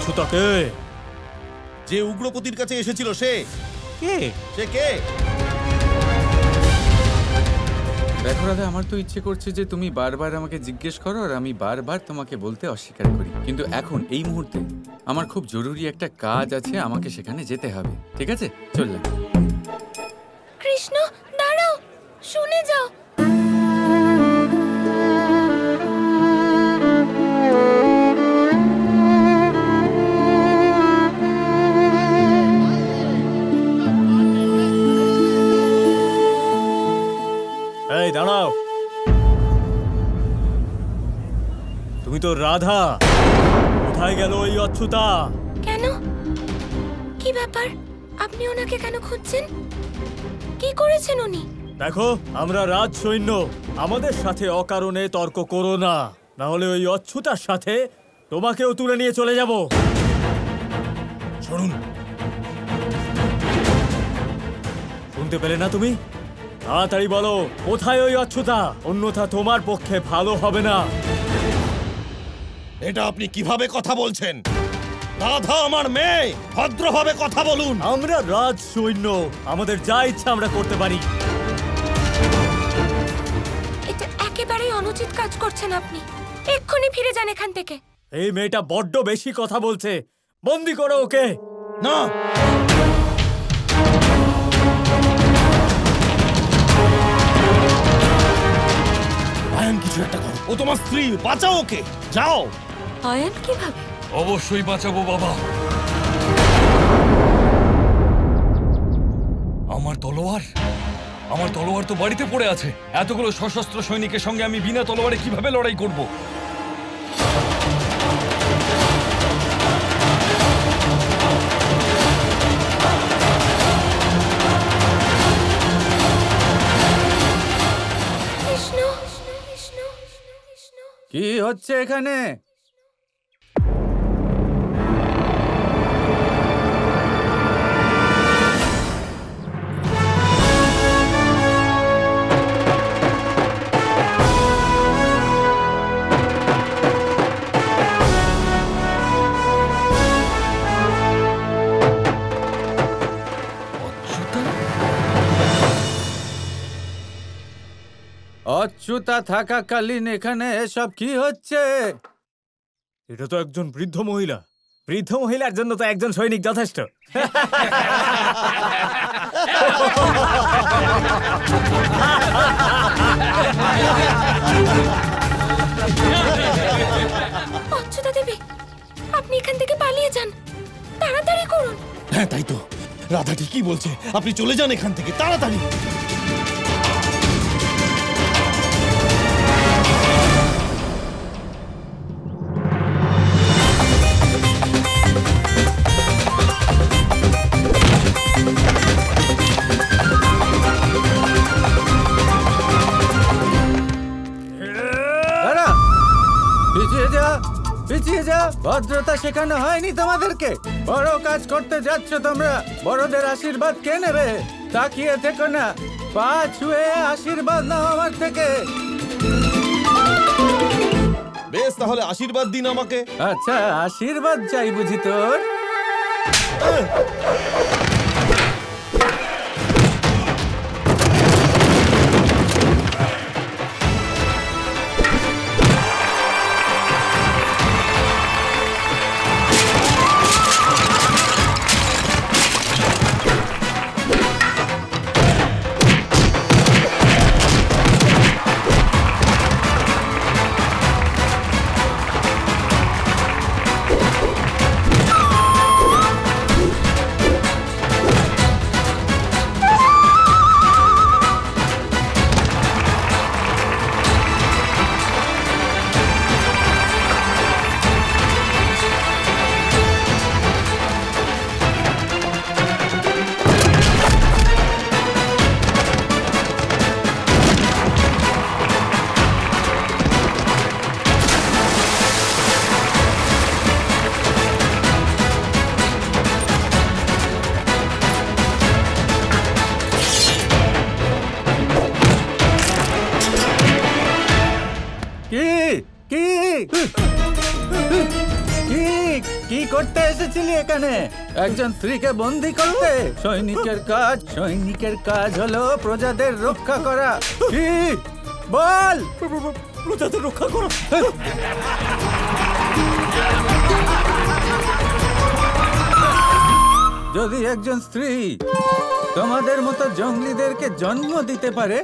অচ্যুতাকে। যে উগ্রপতির কাছে এসেছিল সে কে? সে কে? দেখো রাধা, আমার তো ইচ্ছে করছে যে তুমি বারবার আমাকে জিজ্ঞেস করো আর আমি বারবার তোমাকে বলতে অস্বীকার করি, কিন্তু এখন এই মুহূর্তে আমার খুব জরুরি একটা কাজ আছে, আমাকে সেখানে যেতে হবে। ঠিক আছে, চললাম। কৃষ্ণ দাঁড়াও, শুনে যাও। এই দাঁড়াও, তুমি তো রাধা, কোথায় গেল ওই অচ্যুতা? কেন, কি ব্যাপার? আপনি ওনাকে কেন খুঁজছেন? কি করেছেন উনি? দেখো, আমরা রাজ সৈন্য, আমাদের সাথে অকারণে তর্ক করো না, না হলে ওই অচ্যুতার সাথে তোমাকেও তুলে নিয়ে চলে যাব। শুনুন, শুনতে পেলে না তুমি? তাড়াতাড়ি বলো কোথায় ওই অচ্যুতা, অন্যথা তোমার পক্ষে ভালো হবে না। এটা আপনি কিভাবে কথা বলছেন? রাধা আমার মেয়ে, ভদ্রভাবে কথা বলুন। আমরা রাজ সৈন্য, আমাদের যা ইচ্ছা আমরা করতে পারি। এটা একেবারেই অনুচিত কাজ করছেন আপনি, এক্ষুনি ফিরে যান এখান থেকে। এই মেয়েটা বড্ড বেশি কথা বলছে, বন্দি করো ওকে। না, আয়ন কিছু একটা করো, ও তোমার স্ত্রী, বাঁচাও ওকে, যাও। আয়ন কিভাবে? অবশ্যই বাঁচাবো বাবা। আমার তলোয়ার তো বাড়িতে পড়ে আছে। এতগুলো সশস্ত্র সৈনিকের সঙ্গে আমি বিনা তলোয়ারে কিভাবে লড়াই করব? কৃষ্ণ, কি হচ্ছে এখানে? অচ্যুতা থাকাকালীন এখানে এসব কি হচ্ছে? এটা তো একজন বৃদ্ধ মহিলা, বৃদ্ধ মহিলার জন্য তো একজন সৈনিক যথেষ্ট। অচ্যুতা দেবী, আপনি এখান থেকে পালিয়ে যান, তাড়াতাড়ি করুন। হ্যাঁ তাই তো, রাধা ঠিকই বলছে, আপনি চলে যান এখান থেকে তাড়াতাড়ি। দাঁড়া, পিছিয়ে যা, ভদ্রতা শেখানো হয়নি তোমাদেরকে। বড় কাজ করতে যাচ্ছ তোমরা, বড়দের আশীর্বাদ কে নেবে? তাকিয়ে থেকো না, পা ছুঁয়ে আশীর্বাদ নাও আমার থেকে। বেশ, তাহলে আশীর্বাদ দিন আমাকে। আচ্ছা, আশীর্বাদ চাই বুঝি তোর? কি সৈনিক, কি করতে এসেছিলি এখানে? একজন স্ত্রীকে বন্দি করতে? সৈনিকের কাজ হলো প্রজাদের রক্ষা করা। কি বল? প্রজাদের রক্ষা করো। যদি একজন স্ত্রী তোমাদের মতো জঙ্গলিদেরকে জন্ম দিতে পারে,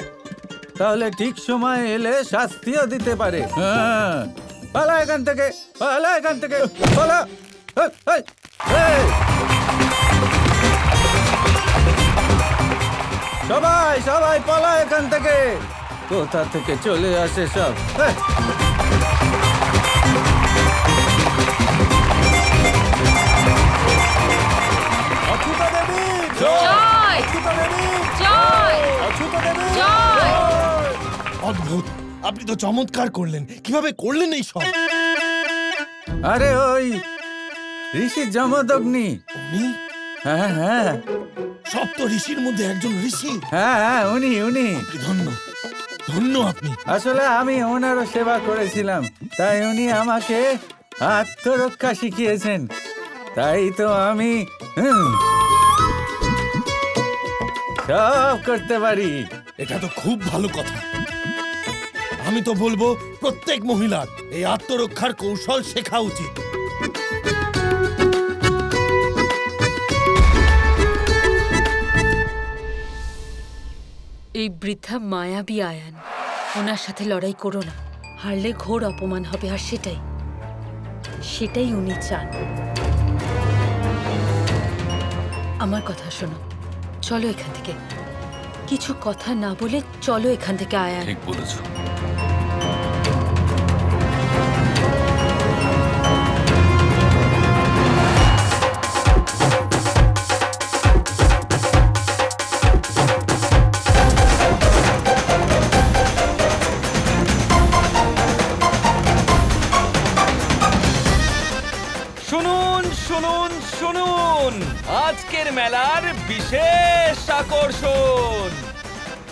তাহলে ঠিক সময় এলে শাস্তিও দিতে পারে। হ্যাঁ, পালা এখান থেকে, পালা এখান থেকে, পালা। এই, এই, সবাই সবাই পালা এখান থেকে। কোথা থেকে চলে আসে সব। অচ্যুতা দেবী জয়! অচ্যুতা দেবী জয়! অচ্যুতা দেবী জয়! অদ্ভুত, আপনি তো চমৎকার করলেন। কিভাবে করলেন এই সব? আরে ওই ঋষি জমদগ্নি। উনি হ্যাঁ হ্যাঁ সপ্ত ঋষির মধ্যে একজন ঋষি। হ্যাঁ হ্যাঁ, উনি উনি। আপনি ধন্য, ধন্য আপনি। আসলে আমি ওনারও সেবা করেছিলাম, তাই উনি আমাকে আত্মরক্ষা শিখিয়েছেন। তাই তো আমি সব করতে পারি। এটা তো খুব ভালো কথা। আমি তো বলবো প্রত্যেক মহিলার এই আত্মরক্ষার কৌশল শেখা উচিত। এই বৃদ্ধা মায়াবী আয়ান, ওনার সাথে লড়াই করো না, হারলে ঘোর অপমান হবে। আর সেটাই উনি চান। আমার কথা শোনো, চলো এখান থেকে। কিছু কথা না বলে চলো এখান থেকে আয়ান। ঠিক বলেছো। শুনুন শুনুন শুনুন, আজকের মেলার বিশেষ আকর্ষণ।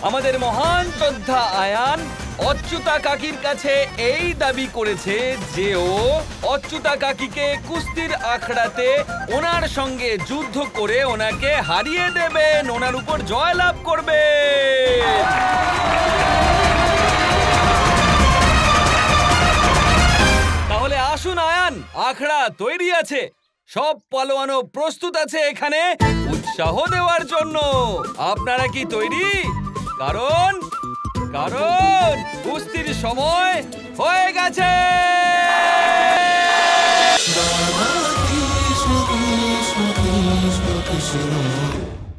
আমাদের মহান যোদ্ধা আয়ান অচ্যুতা কাকির কাছে এই দাবি করেছে যে ও অচ্যুতা কাকিকে কুস্তির আখড়াতে ওনার সঙ্গে যুদ্ধ করে ওনাকে হারিয়ে দেবেন, ওনার উপর জয় লাভ করবে। তাহলে আসুন আয়ান, আখড়া তৈরি আছে, সব পালোয়ানও প্রস্তুত আছে এখানে উৎসাহ দেওয়ার জন্য। আপনারা কি তৈরি? কারণ কুস্তির সময় হয়ে গেছে।